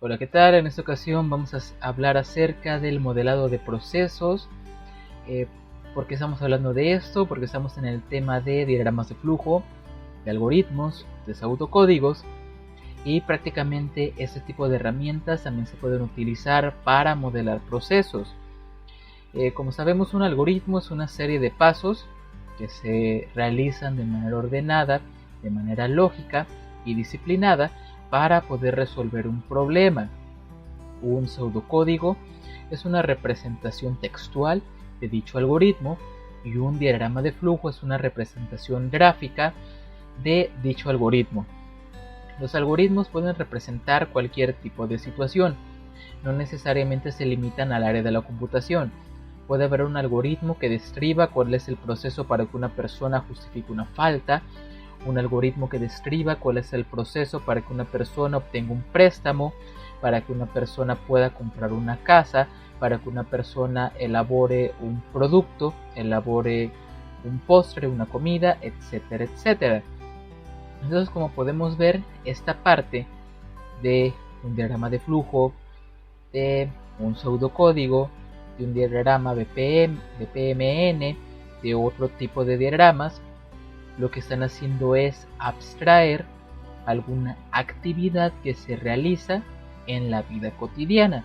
Hola, ¿qué tal? En esta ocasión vamos a hablar acerca del modelado de procesos. ¿Por qué estamos hablando de esto? Porque estamos en el tema de diagramas de flujo, de algoritmos, de pseudocódigos, y prácticamente este tipo de herramientas también se pueden utilizar para modelar procesos. Como sabemos, un algoritmo es una serie de pasos que se realizan de manera ordenada, de manera lógica y disciplinada para poder resolver un problema. Un pseudocódigo es una representación textual de dicho algoritmo y un diagrama de flujo es una representación gráfica de dicho algoritmo. Los algoritmos pueden representar cualquier tipo de situación, no necesariamente se limitan al área de la computación. Puede haber un algoritmo que describa cuál es el proceso para que una persona justifique una falta, un algoritmo que describa cuál es el proceso para que una persona obtenga un préstamo, para que una persona pueda comprar una casa, para que una persona elabore un producto, elabore un postre, una comida, etcétera, etcétera. Entonces, como podemos ver, esta parte de un diagrama de flujo, de un pseudocódigo, de un diagrama BPM, de PMN, de otro tipo de diagramas, lo que están haciendo es abstraer alguna actividad que se realiza en la vida cotidiana.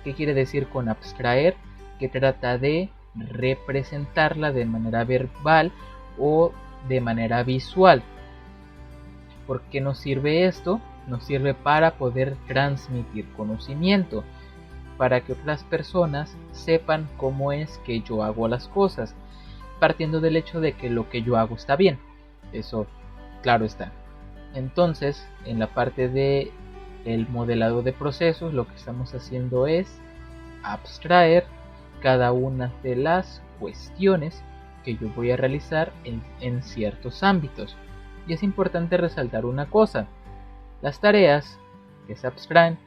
¿Qué quiere decir con abstraer? Que trata de representarla de manera verbal o de manera visual. ¿Por qué nos sirve esto? Nos sirve para poder transmitir conocimiento, para que otras personas sepan cómo es que yo hago las cosas, partiendo del hecho de que lo que yo hago está bien. Eso, claro está. Entonces, en la parte de el modelado de procesos, lo que estamos haciendo es abstraer cada una de las cuestiones que yo voy a realizar en ciertos ámbitos. Y es importante resaltar una cosa: las tareas que se abstraen,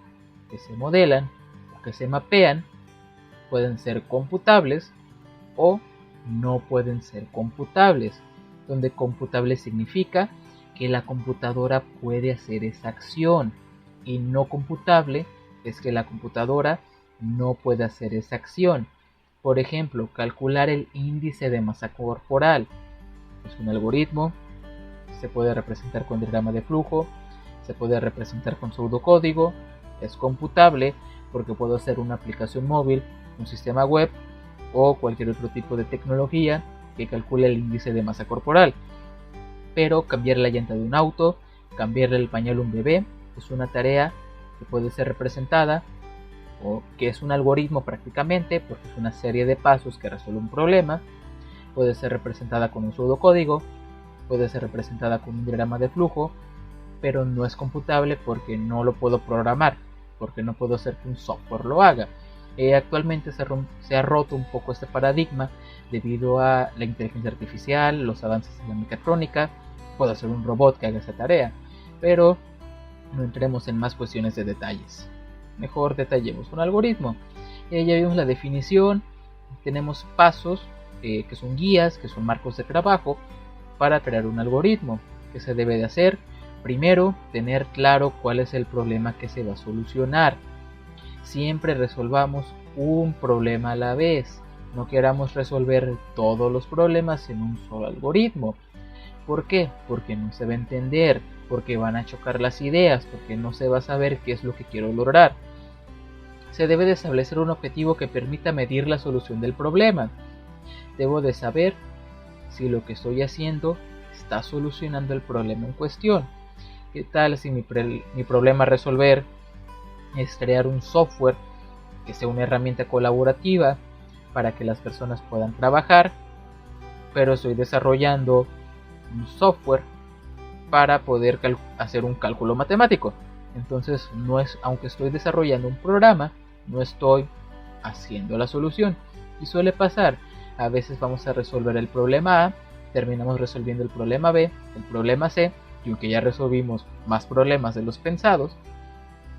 que se modelan o que se mapean pueden ser computables o no pueden ser computables, donde computable significa que la computadora puede hacer esa acción, y no computable es que la computadora no puede hacer esa acción. Por ejemplo, calcular el índice de masa corporal es un algoritmo, se puede representar con diagrama de flujo, se puede representar con pseudocódigo, es computable porque puedo hacer una aplicación móvil, un sistema web o cualquier otro tipo de tecnología que calcule el índice de masa corporal. Pero cambiar la llanta de un auto, cambiarle el pañal a un bebé, es una tarea que puede ser representada, o que es un algoritmo prácticamente, porque es una serie de pasos que resuelve un problema. Puede ser representada con un pseudocódigo, puede ser representada con un diagrama de flujo, pero no es computable porque no lo puedo programar, porque no puedo hacer que un software lo haga. Actualmente se ha roto un poco este paradigma debido a la inteligencia artificial, los avances en la mecatrónica. Puedo hacer un robot que haga esa tarea, pero no entremos en más cuestiones de detalles. Mejor detallemos un algoritmo. Ya vimos la definición, tenemos pasos que son guías, que son marcos de trabajo para crear un algoritmo. ¿Qué se debe de hacer? Primero, tener claro cuál es el problema que se va a solucionar. Siempre resolvamos un problema a la vez. No queramos resolver todos los problemas en un solo algoritmo. ¿Por qué? Porque no se va a entender, porque van a chocar las ideas, porque no se va a saber qué es lo que quiero lograr. Se debe de establecer un objetivo que permita medir la solución del problema. Debo de saber si lo que estoy haciendo está solucionando el problema en cuestión. ¿Qué tal si mi problema a resolver es crear un software que sea una herramienta colaborativa para que las personas puedan trabajar, pero estoy desarrollando un software para poder hacer un cálculo matemático? Entonces, aunque estoy desarrollando un programa, no estoy haciendo la solución. Y suele pasar, a veces vamos a resolver el problema A, terminamos resolviendo el problema B, el problema C, y aunque ya resolvimos más problemas de los pensados,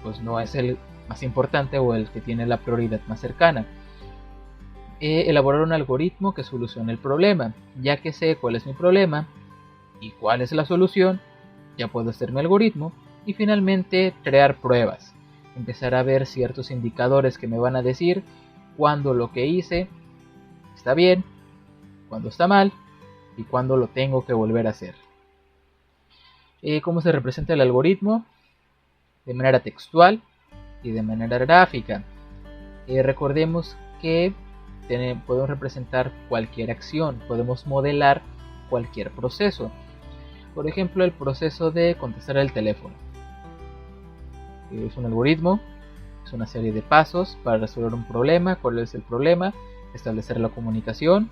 pues no es el más importante o el que tiene la prioridad más cercana. Elaborar un algoritmo que solucione el problema. Ya que sé cuál es mi problema y cuál es la solución, ya puedo hacer mi algoritmo. Y finalmente, crear pruebas. empezar a ver ciertos indicadores que me van a decir cuándo lo que hice está bien, cuándo está mal y cuándo lo tengo que volver a hacer. ¿Cómo se representa el algoritmo? De manera textual y de manera gráfica. Recordemos que podemos representar cualquier acción, podemos modelar cualquier proceso. Por ejemplo, el proceso de contestar el teléfono. Es un algoritmo, es una serie de pasos para resolver un problema. ¿Cuál es el problema? Establecer la comunicación.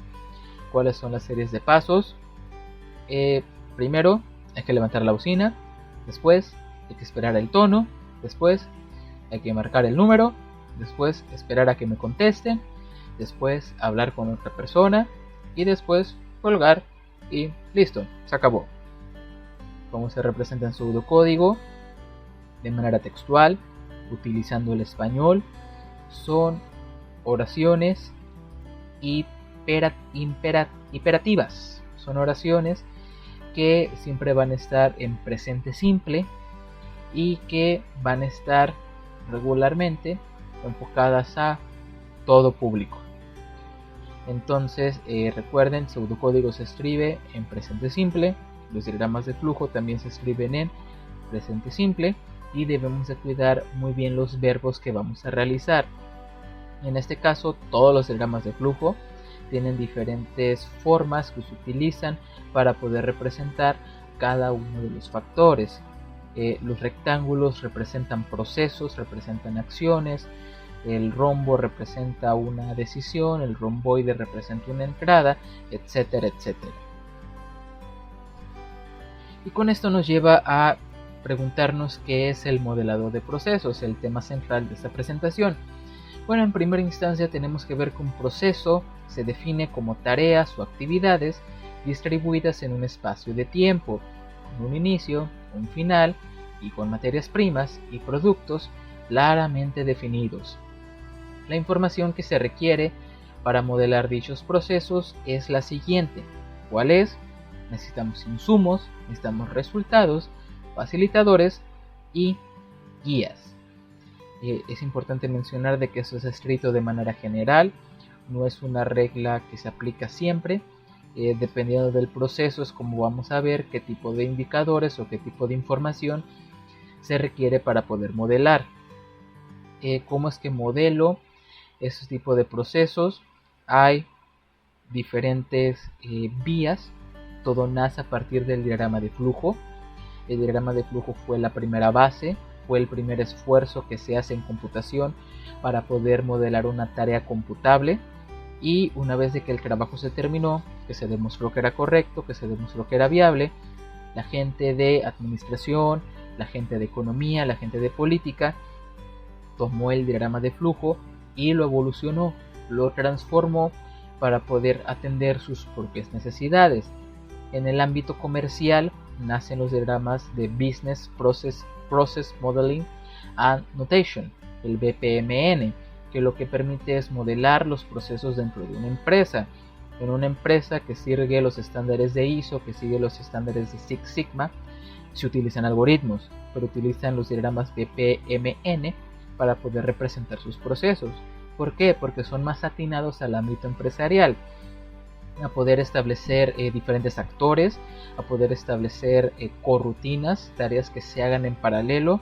¿Cuáles son las series de pasos? Primero hay que levantar la bocina, después hay que esperar el tono, después hay que marcar el número, después esperar a que me contesten, después hablar con otra persona y después colgar y listo, se acabó. Cómo se representa en pseudocódigo de manera textual, utilizando el español, son oraciones imperativas. Son oraciones que siempre van a estar en presente simple y que van a estar regularmente enfocadas a todo público. Entonces recuerden, pseudocódigo se escribe en presente simple, los diagramas de flujo también se escriben en presente simple y debemos de cuidar muy bien los verbos que vamos a realizar. En este caso, todos los diagramas de flujo tienen diferentes formas que se utilizan para poder representar cada uno de los factores. Los rectángulos representan procesos, representan acciones. El rombo representa una decisión, el romboide representa una entrada, etcétera, etcétera. Y con esto nos lleva a preguntarnos qué es el modelado de procesos, el tema central de esta presentación. Bueno, en primera instancia tenemos que ver que un proceso se define como tareas o actividades distribuidas en un espacio de tiempo, con un inicio, un final y con materias primas y productos claramente definidos. La información que se requiere para modelar dichos procesos es la siguiente. ¿Cuál es? Necesitamos insumos, necesitamos resultados, facilitadores y guías. Es importante mencionar de que eso es escrito de manera general, no es una regla que se aplica siempre. Dependiendo del proceso es como vamos a ver qué tipo de indicadores o qué tipo de información se requiere para poder modelar. ¿Cómo es que modelo esos tipos de procesos? Hay diferentes vías. Todo nace a partir del diagrama de flujo. El diagrama de flujo fue la primera base, fue el primer esfuerzo que se hace en computación para poder modelar una tarea computable. Y una vez de que el trabajo se terminó, que se demostró que era correcto, que se demostró que era viable, la gente de administración, la gente de economía, la gente de política tomó el diagrama de flujo y lo evolucionó, lo transformó para poder atender sus propias necesidades. En el ámbito comercial nacen los diagramas de Business Process Modeling and Notation, el BPMN, que lo que permite es modelar los procesos dentro de una empresa. En una empresa que sigue los estándares de ISO, que sigue los estándares de Six Sigma, se utilizan algoritmos, pero utilizan los diagramas BPMN para poder representar sus procesos. ¿Por qué? Porque son más atinados al ámbito empresarial, a poder establecer diferentes actores, a poder establecer corrutinas, tareas que se hagan en paralelo,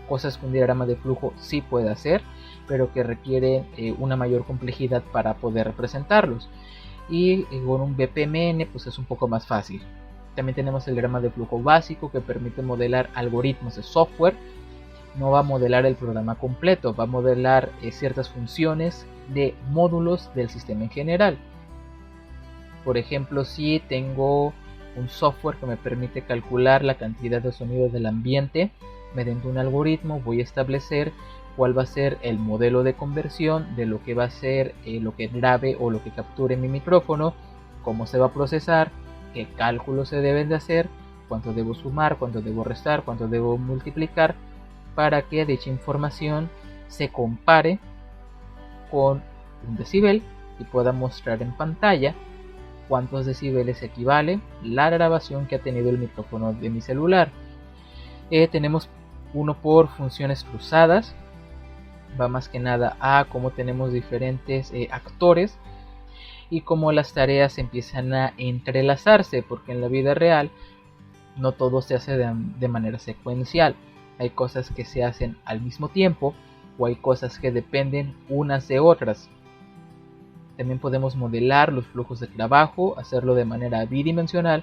cosas que un diagrama de flujo sí puede hacer, pero que requiere una mayor complejidad para poder representarlos. Y con un BPMN pues es un poco más fácil. También tenemos el diagrama de flujo básico, que permite modelar algoritmos de software. No va a modelar el programa completo, va a modelar ciertas funciones de módulos del sistema en general. Por ejemplo, si tengo un software que me permite calcular la cantidad de sonido del ambiente, mediante un algoritmo voy a establecer cuál va a ser el modelo de conversión de lo que va a ser lo que grabe o lo que capture mi micrófono, cómo se va a procesar, qué cálculos se deben de hacer, cuánto debo sumar, cuánto debo restar, cuánto debo multiplicar, para que dicha información se compare con un decibel y pueda mostrar en pantalla cuántos decibeles equivale la grabación que ha tenido el micrófono de mi celular. Tenemos uno por funciones cruzadas, va más que nada a cómo tenemos diferentes actores y cómo las tareas empiezan a entrelazarse, porque en la vida real no todo se hace de manera secuencial. Hay cosas que se hacen al mismo tiempo o hay cosas que dependen unas de otras. También podemos modelar los flujos de trabajo, hacerlo de manera bidimensional,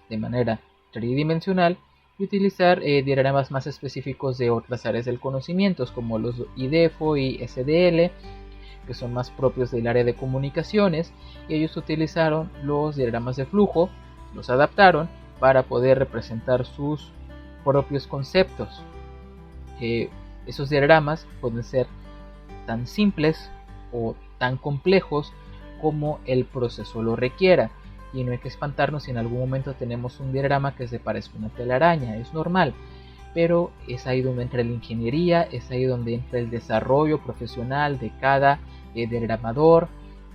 de manera tridimensional y utilizar diagramas más específicos de otras áreas del conocimiento, como los IDEFO y SDL, que son más propios del área de comunicaciones, y ellos utilizaron los diagramas de flujo, los adaptaron para poder representar sus propios conceptos. Esos diagramas pueden ser tan simples o tan complejos como el proceso lo requiera, y no hay que espantarnos si en algún momento tenemos un diagrama que se parezca a una telaraña, es normal, pero es ahí donde entra la ingeniería, es ahí donde entra el desarrollo profesional de cada diagramador,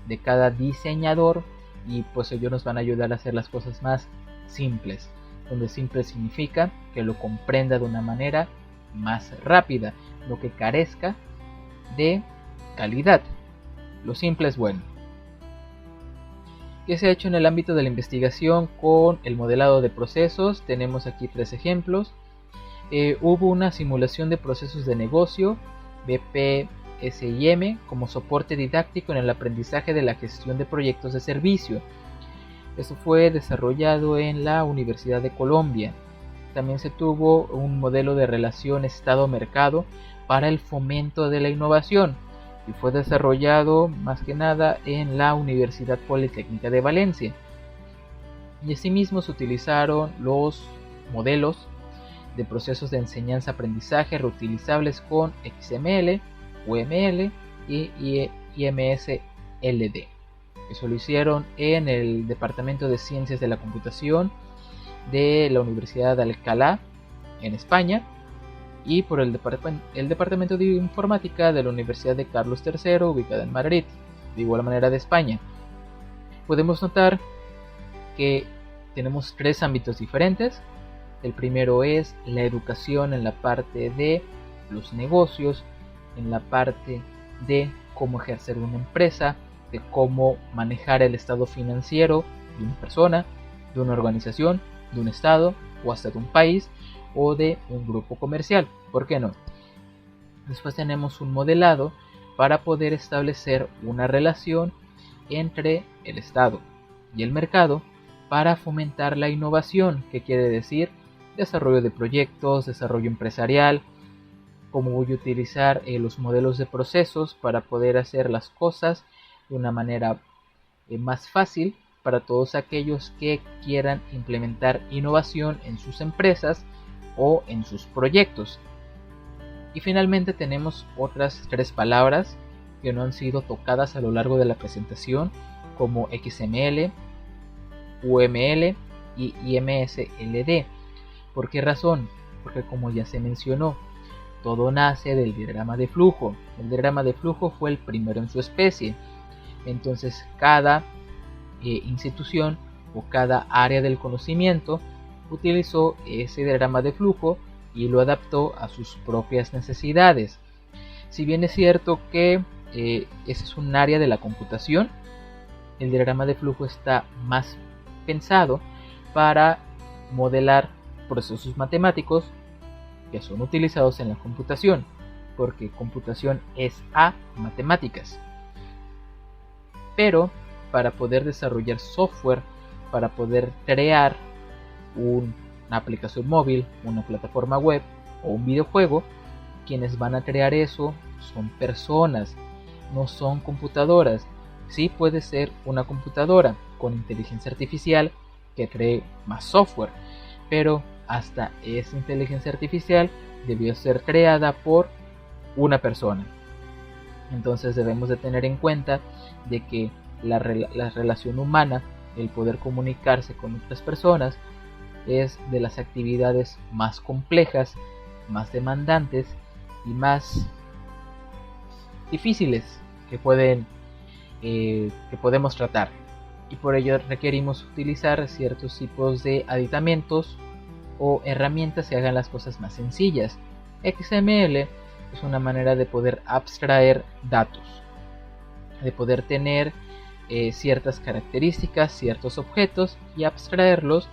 de cada diseñador, y pues ellos nos van a ayudar a hacer las cosas más simples, donde simple significa que lo comprenda de una manera más rápida, lo que carezca de calidad. Lo simple es bueno. ¿Qué se ha hecho en el ámbito de la investigación con el modelado de procesos? Tenemos aquí 3 ejemplos. Hubo una simulación de procesos de negocio, BPSIM, como soporte didáctico en el aprendizaje de la gestión de proyectos de servicio. Esto fue desarrollado en la Universidad de Colombia. También se tuvo un modelo de relación Estado-mercado para el fomento de la innovación y fue desarrollado más que nada en la Universidad Politécnica de Valencia. Y asimismo se utilizaron los modelos de procesos de enseñanza-aprendizaje reutilizables con XML, UML y IMSLD. Eso lo hicieron en el Departamento de Ciencias de la Computación de la Universidad de Alcalá, en España, y por el Departamento de Informática de la Universidad de Carlos III, ubicada en Madrid, de igual manera de España. Podemos notar que tenemos 3 ámbitos diferentes. El primero es la educación en la parte de los negocios, en la parte de cómo ejercer una empresa, de cómo manejar el estado financiero de una persona, de una organización, de un estado o hasta de un país o de un grupo comercial. ¿Por qué no? Después tenemos un modelado para poder establecer una relación entre el estado y el mercado para fomentar la innovación, que quiere decir desarrollo de proyectos, desarrollo empresarial, cómo voy a utilizar los modelos de procesos para poder hacer las cosas de una manera más fácil para todos aquellos que quieran implementar innovación en sus empresas o en sus proyectos. Y finalmente tenemos otras 3 palabras que no han sido tocadas a lo largo de la presentación, como XML, UML y IMSLD. ¿Por qué razón? Porque como ya se mencionó, todo nace del diagrama de flujo. El diagrama de flujo fue el primero en su especie. Entonces cada institución o cada área del conocimiento utilizó ese diagrama de flujo y lo adaptó a sus propias necesidades. Si bien es cierto que ese es un área de la computación, el diagrama de flujo está más pensado para modelar procesos matemáticos que son utilizados en la computación, porque computación es a matemáticas. Pero para poder desarrollar software, para poder crear una aplicación móvil, una plataforma web o un videojuego, quienes van a crear eso son personas, no son computadoras. Sí puede ser una computadora con inteligencia artificial que cree más software, pero hasta esa inteligencia artificial debió ser creada por una persona. Entonces debemos de tener en cuenta de que la relación humana, el poder comunicarse con otras personas, es de las actividades más complejas, más demandantes y más difíciles que podemos tratar, y por ello requerimos utilizar ciertos tipos de aditamentos o herramientas que hagan las cosas más sencillas. XML es una manera de poder abstraer datos, de poder tener ciertas características, ciertos objetos y abstraerlos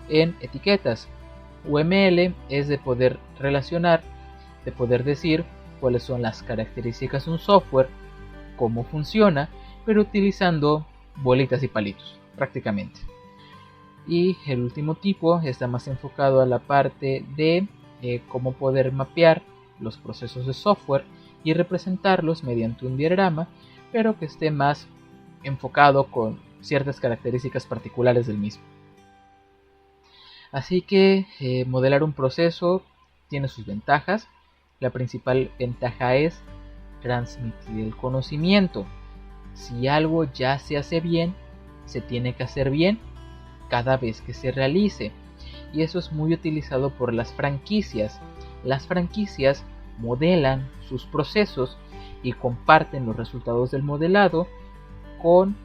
en etiquetas. UML es de poder relacionar, de poder decir cuáles son las características de un software, cómo funciona, pero utilizando bolitas y palitos prácticamente. Y el último tipo está más enfocado a la parte de cómo poder mapear los procesos de software y representarlos mediante un diagrama, pero que esté más enfocado con ciertas características particulares del mismo. Así que modelar un proceso tiene sus ventajas. La principal ventaja es transmitir el conocimiento. Si algo ya se hace bien, se tiene que hacer bien cada vez que se realice. Y eso es muy utilizado por las franquicias. Las franquicias modelan sus procesos y comparten los resultados del modelado con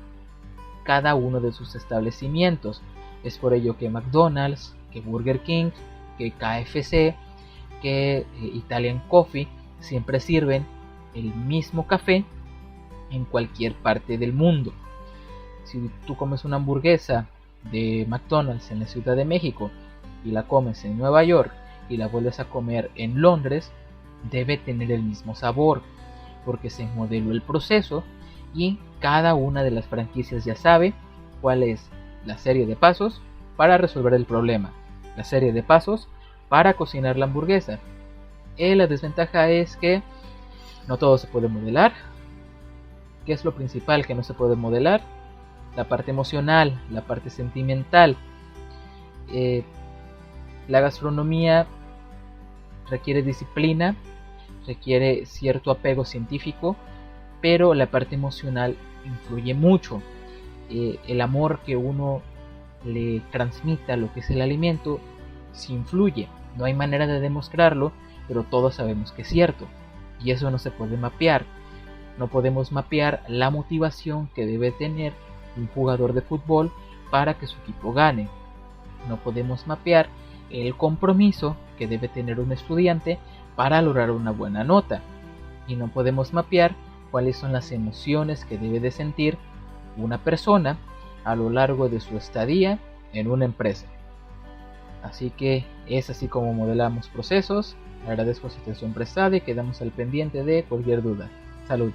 cada uno de sus establecimientos. Es por ello que McDonald's, que Burger King, que KFC, que Italian Coffee siempre sirven el mismo café en cualquier parte del mundo. Si tú comes una hamburguesa de McDonald's en la Ciudad de México y la comes en Nueva York y la vuelves a comer en Londres, debe tener el mismo sabor, porque se modeló el proceso y cada una de las franquicias ya sabe cuál es la serie de pasos para resolver el problema, la serie de pasos para cocinar la hamburguesa. La desventaja es que no todo se puede modelar. ¿Qué es lo principal que no se puede modelar? La parte emocional, la parte sentimental. La gastronomía requiere disciplina, requiere cierto apego científico, pero la parte emocional influye mucho. El amor que uno le transmita a lo que es el alimento sí influye. No hay manera de demostrarlo, pero todos sabemos que es cierto. Y eso no se puede mapear. No podemos mapear la motivación que debe tener un jugador de fútbol para que su equipo gane. No podemos mapear el compromiso que debe tener un estudiante para lograr una buena nota. Y no podemos mapear cuáles son las emociones que debe de sentir una persona a lo largo de su estadía en una empresa. Así que es así como modelamos procesos. Agradezco su atención prestada y quedamos al pendiente de cualquier duda. Saludos.